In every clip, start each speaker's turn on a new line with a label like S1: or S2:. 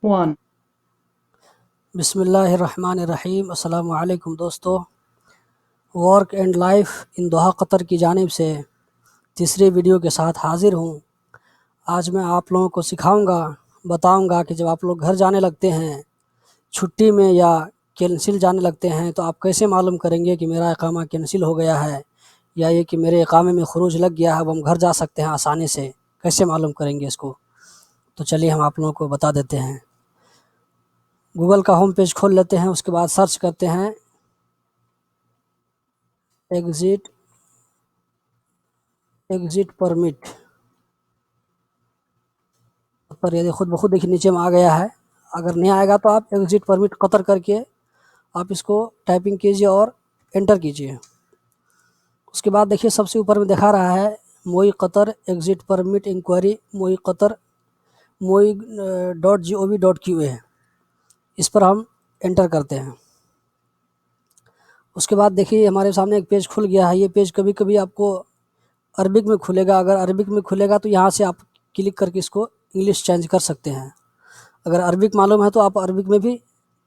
S1: 1.
S2: بسم اللہ الرحمن الرحیم۔ السلام علیکم دوستو، work and life in Doha Qatar کی جانب سے تیسری ویڈیو کے ساتھ حاضر ہوں۔ آج میں آپ لوگوں کو بتاؤں گا کہ جب آپ لوگ گھر جانے لگتے ہیں چھٹی میں یا کینسل جانے لگتے ہیں تو آپ کیسے معلوم کریں گے کہ میرا اقامہ کینسل ہو گیا ہے یا یہ کہ میرے اقامے میں خروج لگ گیا ہے، اب ہم گھر جا سکتے ہیں آسانی سے۔ کیسے معلوم کریں گے اس کو؟ تو چلیے ہم آپ لوگوں کو بتا دیتے ہیں۔ گوگل کا ہوم پیج کھول لیتے ہیں، اس کے بعد سرچ کرتے ہیں ایگزٹ پرمٹ پر۔ یہ خود بخود دیکھیے نیچے میں آ گیا ہے۔ اگر نہیں آئے گا تو آپ ایگزٹ پرمٹ قطر کر کے آپ اس کو ٹائپنگ کیجئے اور انٹر کیجئے۔ اس کے بعد دیکھیے سب سے اوپر میں دکھا رہا ہے موئی قطر ایگزٹ پرمٹ انکوائری موئی قطر moi.gov.qa۔ اس پر ہم انٹر کرتے ہیں۔ اس کے بعد دیکھیے ہمارے سامنے ایک پیج کھل گیا ہے۔ یہ پیج کبھی کبھی آپ کو عربک میں کھلے گا۔ اگر عربک میں کھلے گا تو یہاں سے آپ کلک کر کے اس کو انگلش چینج کر سکتے ہیں۔ اگر عربک معلوم ہے تو آپ عربک میں بھی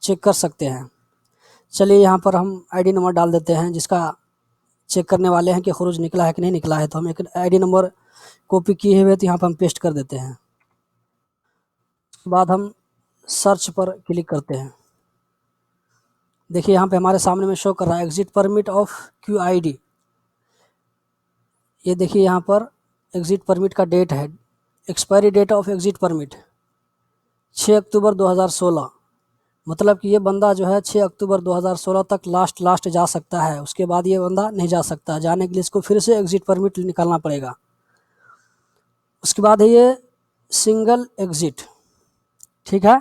S2: چیک کر سکتے ہیں۔ چلیے یہاں پر ہم آئی ڈی نمبر ڈال دیتے ہیں جس کا چیک کرنے والے ہیں کہ خروج نکلا ہے کہ نہیں نکلا ہے، تو ہم ایک آئی ڈی نمبر کاپی کیے ہوئے تو یہاں پر ہم پیسٹ کر دیتے ہیں۔ اس کے بعد ہم سرچ پر کلک کرتے ہیں۔ دیکھیے یہاں پہ ہمارے سامنے میں شو کر رہا ہے ایگزٹ پرمٹ آف QID۔ یہ دیکھیے یہاں پر ایگزٹ پرمٹ کا ڈیٹ ہے، expiry date of exit permit 6 October 2016۔ مطلب کہ یہ بندہ جو ہے 6 اکتوبر 2016 تک لاسٹ جا سکتا ہے، اس کے بعد یہ بندہ نہیں جا سکتا۔ جانے کے لیے اس کو پھر سے ایگزٹ پرمٹ نکالنا پڑے گا۔ اس کے بعد ہے یہ سنگل ایگزٹ، ٹھیک ہے۔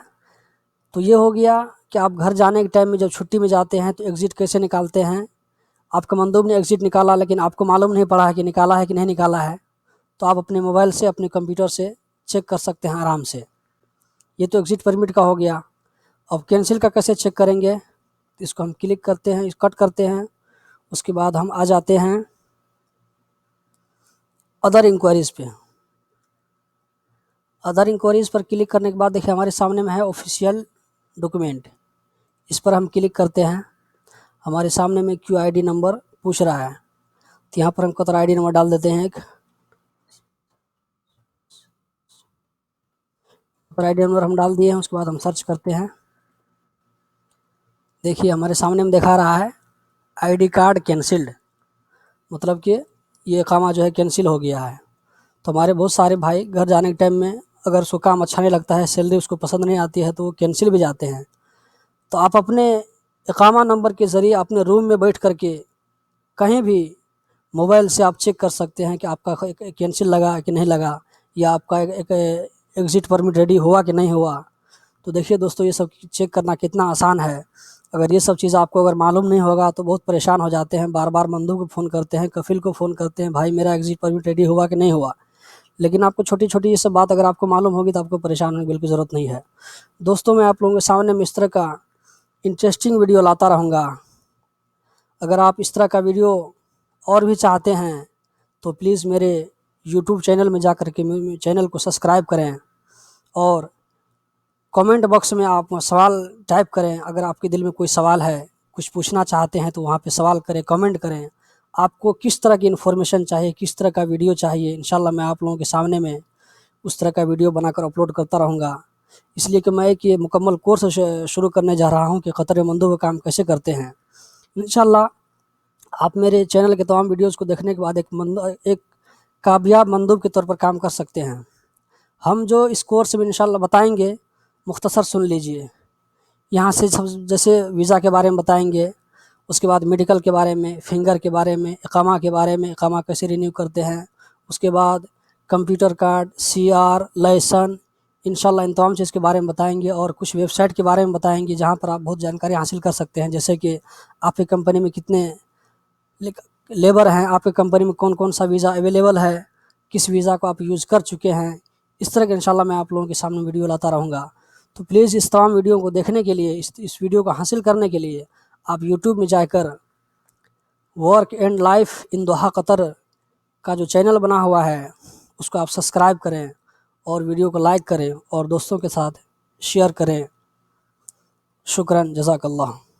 S2: تو یہ ہو گیا کہ آپ گھر جانے کے ٹائم میں جب چھٹی میں جاتے ہیں تو ایگزٹ کیسے نکالتے ہیں۔ آپ کا مندوب نے ایگزٹ نکالا لیکن آپ کو معلوم نہیں پڑا ہے کہ نکالا ہے کہ نہیں نکالا ہے، تو آپ اپنے موبائل سے اپنے کمپیوٹر سے چیک کر سکتے ہیں آرام سے۔ یہ تو ایگزٹ پرمٹ کا ہو گیا۔ اب کینسل کا کیسے چیک کریں گے؟ اس کو ہم کلک کرتے ہیں، کٹ کرتے ہیں۔ اس کے بعد ہم آ جاتے ہیں ادر انکوائریز پہ۔ ادر انکوائریز پر کلک کرنے کے بعد دیکھیں ہمارے سامنے میں ہے آفیشیل ڈاکومنٹ۔ اس پر ہم کلک کرتے ہیں۔ ہمارے سامنے میں QID نمبر پوچھ رہا ہے، تو یہاں پر ہم قطر ID نمبر ڈال دیتے ہیں۔ ایک قطر ID نمبر ہم ڈال دیے ہیں۔ اس کے بعد ہم سرچ کرتے ہیں۔ دیکھیے ہمارے سامنے میں دکھا رہا ہے ID کارڈ کینسلڈ، مطلب کہ یہ اقامہ جو ہے کینسل ہو گیا ہے۔ تو ہمارے بہت سارے بھائی گھر جانے کے ٹائم میں اگر اس کو کام اچھا نہیں لگتا ہے، سیلری اس کو پسند نہیں آتی ہے، تو وہ کینسل بھی جاتے ہیں۔ تو آپ اپنے اقامہ نمبر کے ذریعے اپنے روم میں بیٹھ کر کے کہیں بھی موبائل سے آپ چیک کر سکتے ہیں کہ آپ کا کینسل لگا کہ نہیں لگا، یا آپ کا ایک ایگزٹ پرمٹ ریڈی ہوا کہ نہیں ہوا۔ تو دیکھیے دوستو یہ سب چیک کرنا کتنا آسان ہے۔ اگر یہ سب چیز آپ کو اگر معلوم نہیں ہوگا تو بہت پریشان ہو جاتے ہیں، بار بار مندوب کو فون کرتے ہیں، کفیل کو فون کرتے ہیں، بھائی میرا ایگزٹ پرمٹ ریڈی ہوا کہ نہیں ہوا۔ لیکن آپ کو چھوٹی چھوٹی یہ سب بات اگر آپ کو معلوم ہوگی تو آپ کو پریشان ہونے کی بالکل ضرورت نہیں ہے۔ دوستوں میں آپ لوگوں کے سامنے میں اس طرح کا انٹرسٹنگ ویڈیو لاتا رہوں گا۔ اگر آپ اس طرح کا ویڈیو اور بھی چاہتے ہیں تو پلیز میرے YouTube چینل میں جا کر کے چینل کو سبسکرائب کریں، اور کمنٹ باکس میں آپ سوال ٹائپ کریں۔ اگر آپ کے دل میں کوئی سوال ہے، کچھ پوچھنا چاہتے ہیں تو وہاں پہ سوال کریں، کمنٹ کریں۔ آپ کو کس طرح کی انفارمیشن چاہیے، کس طرح کا ویڈیو چاہیے، انشاءاللہ میں آپ لوگوں کے سامنے میں اس طرح کا ویڈیو بنا کر اپلوڈ کرتا رہوں گا۔ اس لیے کہ میں ایک یہ مکمل کورس شروع کرنے جا رہا ہوں کہ قطر مندوب کا کام کیسے کرتے ہیں۔ انشاءاللہ آپ میرے چینل کے تمام ویڈیوز کو دیکھنے کے بعد ایک کامیاب مندوب کے طور پر کام کر سکتے ہیں۔ ہم جو اس کورس میں انشاءاللہ بتائیں گے مختصر سن لیجئے۔ یہاں سے جیسے ویزا کے بارے میں بتائیں گے، اس کے بعد میڈیکل کے بارے میں، فنگر کے بارے میں، اقامہ کے بارے میں، اقامہ کیسے رینیو کرتے ہیں، اس کے بعد کمپیوٹر کارڈ، CR، لائسن، انشاءاللہ ان تمام چیز کے بارے میں بتائیں گے، اور کچھ ویب سائٹ کے بارے میں بتائیں گے جہاں پر آپ بہت جانکاری حاصل کر سکتے ہیں، جیسے کہ آپ کی کمپنی میں کتنے لیبر ہیں، آپ کی کمپنی میں کون کون سا ویزا اویلیبل ہے، کس ویزا کو آپ یوز کر چکے ہیں۔ اس طرح کے انشاءاللہ میں آپ لوگوں کے سامنے ویڈیو لاتا رہوں گا۔ تو پلیز اس تمام ویڈیو کو دیکھنے کے لیے، اس ویڈیو کو حاصل کرنے کے لیے آپ YouTube میں جا کر work and life in Doha Qatar کا جو چینل بنا ہوا ہے اس کو آپ سبسکرائب کریں، اور ویڈیو کو لائک کریں اور دوستوں کے ساتھ شیئر کریں. شکراً، جزاک اللہ.